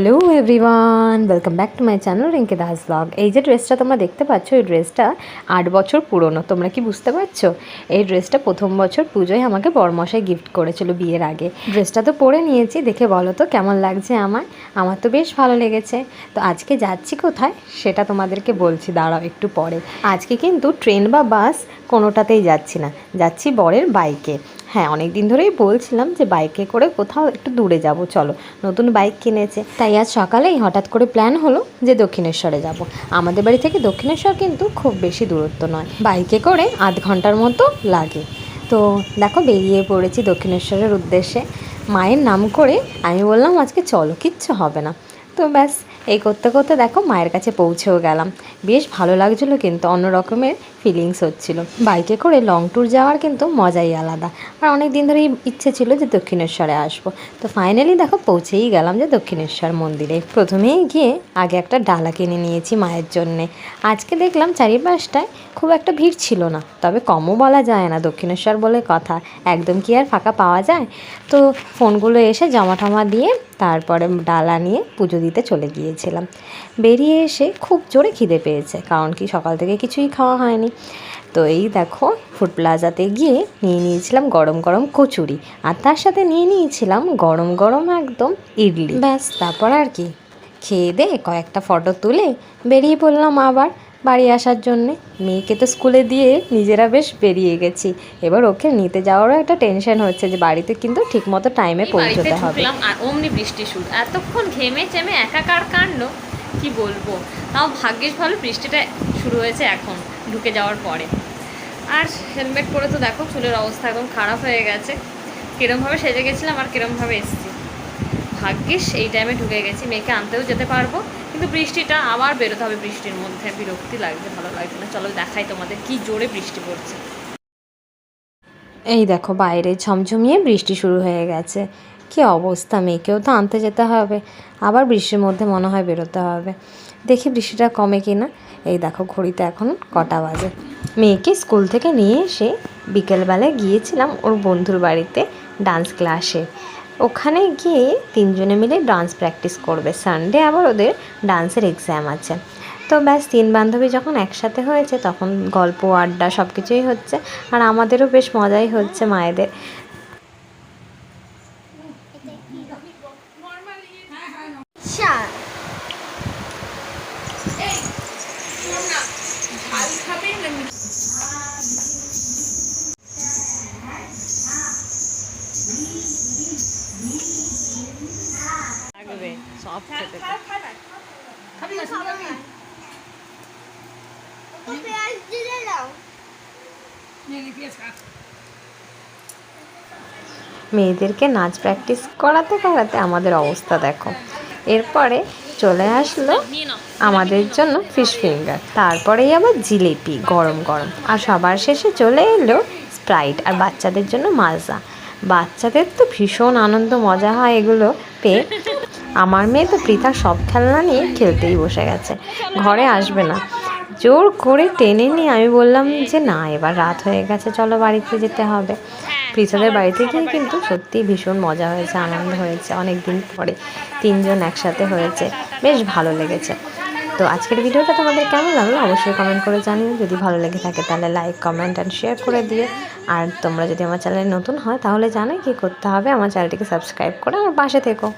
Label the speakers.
Speaker 1: Hello everyone, welcome back to my channel Rinki Das blog. এই যে ড্রেসটা তোমরা দেখতে পাচ্ছ, এই ড্রেসটা 8 বছর পুরনো। তোমরা কি বুঝতে পারছো? এই ড্রেসটা প্রথম বছর পুজোয় আমাকে বরমশাই গিফট করেছিল বিয়ের আগে। ড্রেসটা তো পরে নিয়েছি, দেখে বলো তো কেমন লাগছে আমার তো বেশ ভালো লেগেছে। তো আজকে যাচ্ছি কোথায় সেটা তোমাদেরকে বলছি, দাঁড়াও একটু পরে। আজকে কিন্তু ট্রেন বা বাস কোনোটাতেই যাচ্ছি না, যাচ্ছি বরের বাইকে। হ্যাঁ, অনেক দিন ধরেই বলছিলাম যে বাইকে করে কোথাও একটু দূরে যাব, চলো। নতুন বাইক কিনেছে, তাই আজ সকালেই হঠাৎ করে প্ল্যান হলো যে দক্ষিণেশ্বরে যাব। আমাদের বাড়ি থেকে দক্ষিণেশ্বর কিন্তু খুব বেশি দূরত্ব নয়, বাইকে করে আধ ঘন্টার মতো লাগে। তো দেখো বেরিয়ে পড়েছি দক্ষিণেশ্বরের উদ্দেশ্যে। মায়ের নাম করে আমি বললাম আজকে চলো, কিচ্ছু হবে না। তো ব্যাস এই করতে করতে দেখো মায়ের কাছে পৌঁছেও গেলাম। বেশ ভালো লাগছিলো, কিন্তু অন্য রকমের ফিলিংস হচ্ছিল। বাইকে করে লং ট্যুর যাওয়ার কিন্তু মজাই আলাদা। আর অনেক দিন ধরেই ইচ্ছে ছিল যে দক্ষিণেশ্বরে আসবো। তো ফাইনালি দেখো পৌঁছেই গেলাম যে দক্ষিণেশ্বর মন্দিরে। প্রথমেই গিয়ে আগে একটা ডালা কিনে নিয়েছি মায়ের জন্যে। আজকে দেখলাম চারিপাশটায় খুব একটা ভিড় ছিল না, তবে কমও বলা যায় না, দক্ষিণেশ্বর বলে কথা, একদম কি আর ফাঁকা পাওয়া যায়। তো ফোনগুলো এসে জমা টমা দিয়ে তারপরে ডালা নিয়ে পুজো দিতে চলে গিয়েছিলাম। বেরিয়ে এসে খুব জোরে খিদে পেয়েছে, কারণ কি সকাল থেকে কিছুই খাওয়া হয়নি। তো এই দেখো ফুড প্লাজাতে গিয়ে নিয়ে নিয়েছিলাম গরম গরম কচুরি, আর তার সাথে নিয়ে নিয়েছিলাম গরম গরম একদম ইডলি। ব্যাস তারপর আর কি, খেয়ে দিয়ে কয়েকটা ফটো তুলে বেরিয়ে পড়লাম আবার বাড়ি আসার জন্যে। মেয়েকে তো স্কুলে দিয়ে নিজেরা বেশ বেরিয়ে গেছি, এবার ওকে নিতে যাওয়ারও একটা টেনশন হচ্ছে যে বাড়িতে কিন্তু ঠিকমতো টাইমে পৌঁছতে হবে।
Speaker 2: আর অমনি বৃষ্টি শুরু, এতক্ষণ ঘেমে চেমে একাকার কাণ্ড, কি বলবো। তাও ভাগ্যিস ভালো বৃষ্টিটা শুরু হয়েছে এখন ঢুকে যাওয়ার পরে। আর হেলমেট পরে তো দেখো চুলের অবস্থা একদম খারাপ হয়ে গেছে। কিরমভাবে সেজে গেছিলাম আর কিরমভাবে এসেছি, ভাগ্যিস এই টাইমে ঢুকে গেছি। মেয়েকে আনতেও যেতে পারবো, কিন্তু বৃষ্টিটা আবার বেরোতে হবে বৃষ্টির মধ্যে, বিরক্তি লাগছে, ভালো লাগছে না। চলো দেখাই তোমাদের কি জোরে বৃষ্টি পড়ছে।
Speaker 1: এই দেখো বাইরে ঝমঝমিয়ে বৃষ্টি শুরু হয়ে গেছে। কি অবস্থা, মেয়েকেও তো আনতে যেতে হবে, আবার বৃষ্টির মধ্যে মনে হয় বেরোতে হবে। দেখি বৃষ্টিটা কমে কি না। এই দেখো ঘড়িতে এখন কটা বাজে। মেয়েকে স্কুল থেকে নিয়ে এসে বিকেলবেলায় গিয়েছিলাম ওর বন্ধুর বাড়িতে ডান্স ক্লাসে। ওখানে গিয়ে তিনজনে মিলে ডান্স প্র্যাকটিস করবে, সানডে আবার ওদের ডান্সের এক্সাম আছে। তো ব্যাস 3 বান্ধবী যখন একসাথে হয়েছে তখন গল্প আড্ডা সব কিছুই হচ্ছে, আর আমাদেরও বেশ মজাই হচ্ছে মায়েদের।
Speaker 2: সব খেতে
Speaker 1: মেয়েদেরকে নাচ প্র্যাকটিস করাতে করাতে আমাদের অবস্থা দেখো। এরপরে চলে আসলো আমাদের জন্য ফিশ ফিঙ্গার, তারপরেই আবার জিলিপি গরম গরম, আর সবার শেষে চলে এলো স্প্রাইট আর বাচ্চাদের জন্য মাজা। বাচ্চাদের তো ভীষণ আনন্দ মজা হয় এগুলো পেয়ে। আমার মেয়ে তো পৃথা সব খেলনা নিয়ে খেলতেই বসে গেছে, ঘরে আসবে না। জোর করে টেনে নিয়ে আমি বললাম যে না, এবার রাত হয়ে গেছে, চলো বাড়িতে যেতে হবে। পৃথাদের বাড়িতে গিয়ে কিন্তু সত্যিই ভীষণ মজা হয়েছে, আনন্দ হয়েছে, অনেক দিন পরে 3 জন একসাথে হয়েছে, বেশ ভালো লেগেছে। তো আজকের ভিডিওটা তোমাদের কেমন লাগলো অবশ্যই কমেন্ট করে জানিও। যদি ভালো লেগে থাকে তাহলে লাইক কমেন্ট অ্যান্ড শেয়ার করে দিও। আর তোমরা যদি আমার চ্যানেলে নতুন হয় তাহলে জানো কী করতে হবে, আমার চ্যানেলটিকে সাবস্ক্রাইব করে আমার পাশে থেকো।